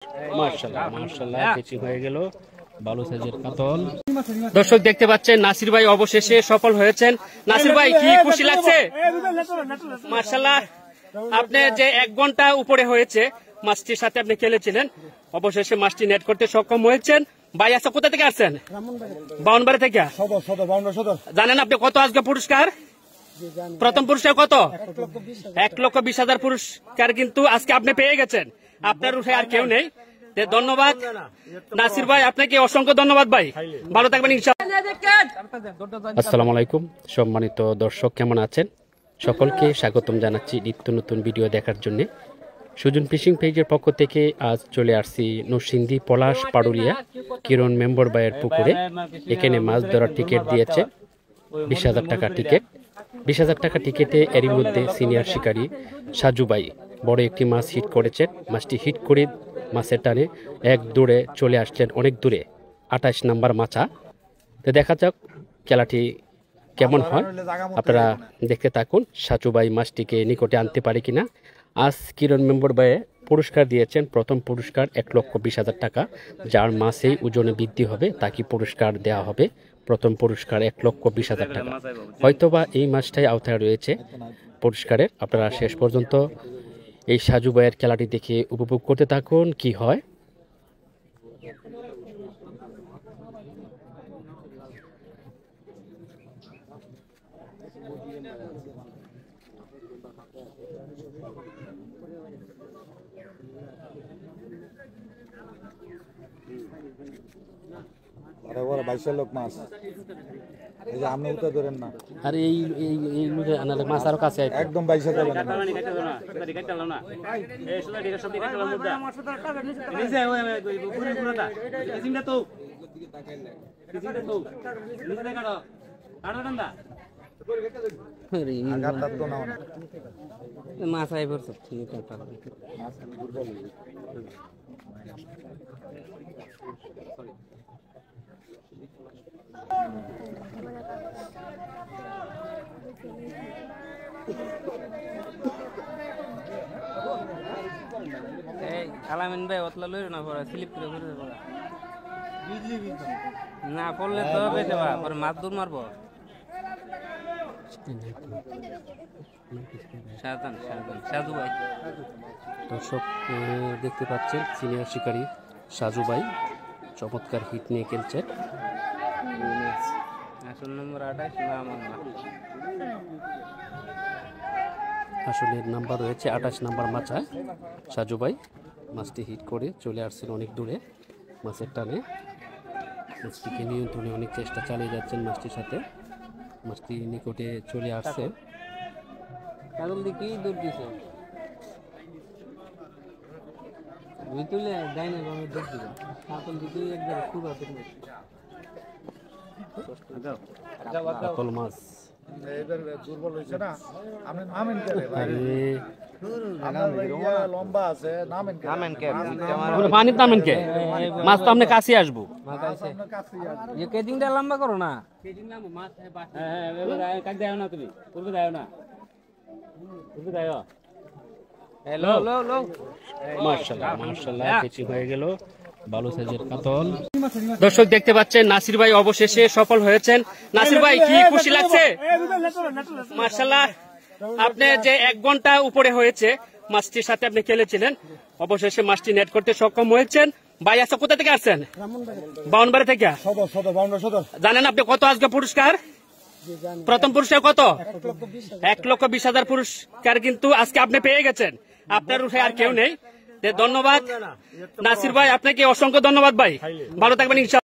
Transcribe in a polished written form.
মাশাআল্লাহ মাশাআল্লাহ কেচি হয়ে গেল ভালো সাইজের কাতল। দর্শক দেখতে পাচ্ছেন নাসির ভাই অবশেষে সফল হয়েছেন। নাসির ভাই কি খুশি লাগছে? মাশাআল্লাহ, আপনি যে 1 ঘন্টা উপরে হয়েছে মাছটির সাথে আপনি খেলেছিলেন, অবশেষে মাছটি নেট করতে সক্ষম হয়েছেন। ভাই আচ্ছা কোথা থেকে আসছেন? বাউনবাড়ি থেকে। জানেন আপনি কত আজকে পুরস্কার? প্রথম পুরস্কার কত? 1,20,000 পুরস্কার কিন্তু আজকে আপনি পেয়ে গেছেন। আপনার উঠে আর কেউ নেই। ধন্যবাদ নাসির ভাই, আপনাকে অসংখ্য ধন্যবাদ ভাই, ভালো থাকবেন ইনশাআল্লাহ। আসসালামু আলাইকুম সম্মানিত দর্শক, কেমন আছেন? সকলকে স্বাগতম জানাচ্ছি নিত্য নতুন ভিডিও দেখার জন্য। সুজন ফিশিং পেজের পক্ষ থেকে আজ চলে আসছি নরসিংদী পলাশ পাড়ুরিয়া কিরণ মেম্বার ভাইয়ের পুকুরে। এখানে মাছ ধরার টিকিট দিয়েছে 20,000 টাকা টিকিট। 20,000 টাকা টিকিটে এরই মধ্যে সিনিয়র শিকারী সাজু ভাই বড় একটি মাছ হিট করেছেন। মাছটি হিট করে মাছের টানে এক দূরে চলে আসছেন, অনেক দূরে 28 নাম্বার মাছা। তো দেখা যাক খেলাটি কেমন হয়, আপনারা দেখতে থাকুন। সাজু ভাই মাছটিকে নিকটে আনতে পারে কিনা। আজ কিরণ মেম্বার ভাই পুরস্কার দিয়েছেন, প্রথম পুরস্কার 1,20,000 টাকা। যার মাছেই ওজনে বৃদ্ধি হবে তাকে পুরস্কার দেওয়া হবে। প্রথম পুরস্কার 1,20,000 টাকা। হয়তোবা এই মাছটাই আওতায় রয়েছে পুরস্কারের। আপনারা শেষ পর্যন্ত এই সাজু ভাইয়ের খেলাটি দেখে উপভোগ করতে থাকুন কি হয়। লোক মাছ এই যে আপনি উঠে ধরেন না, আর এই আনালে মাছ আরো কাছে একদম 22,000 মাছ আইবার আলামিন ভাই অতলা লই না পড়া স্লিপ করে ঘুরে পড়া না পড়লে তো বেঁচে বা পরে মাছ দূর মারবো। সাজু ভাই দর্শক দেখতে পাচ্ছেন সিনিয়র শিকারী সাজু ভাই চমৎকার হিট নিয়ে খেলছেন। আসল নম্বর 28 নাম আসলের নাম্বার রয়েছে 28 নাম্বার মাছা। সাজু ভাই মাছটি হিট করে চলে আসছেন অনেক দূরে মাছের টানে। মাছটিকে নিয়ন্ত্রণে অনেক চেষ্টা চালিয়ে যাচ্ছেন মাছটির সাথে। মাছটি নিকটে চলে আসছে। কারণ দিকে দূর দিছে তুলে দেয় না আমি দূর দিলাম কাতল দিকে একবার খুব আছে কাতল মাছ এদের দুর্বল হইছে না, আপনি নামেন করে ভাই আমরা লম্বা আছে, নামেন কে পুরো পানির নামেন কে? মাছ তো আপনি কাছে আসবো, ये केजिंग डा लंबा करो ना কেজিং নাম মাছ হ্যাঁ এবারে কাট দাও না, তুমি পূর্বে দাও না, পূর্বে দাও। हेलो लो लो মাশাআল্লাহ মাশাআল্লাহ কেচি হয়ে গেল ভালো সাইজের কাতল। দর্শক দেখতে পাচ্ছেন নাসির ভাই অবশেষে সফল হয়েছেন। নাসির ভাই কি খুশি লাগছে? মাশাআল্লাহ, আপনি যে 1 ঘন্টা উপরে হয়েছে মাছটির সাথে আপনি খেলেছিলেন, অবশেষে মাছটি নেট করতে সক্ষম হয়েছেন। ভাই আচ্ছা কোথা থেকে আসছেন? বাউনবাড়ি থেকে। জানেন আপনি কত আজকে পুরস্কার? প্রথম পুরস্কার কত? 1,20,000 পুরস্কার কিন্তু আজকে আপনি পেয়ে গেছেন। আপনার উঠে আর কেউ নেই। ধন্যবাদ নাসির ভাই, আপনাকে অসংখ্য ধন্যবাদ ভাই, ভালো থাকবেন ইনশাআল্লাহ।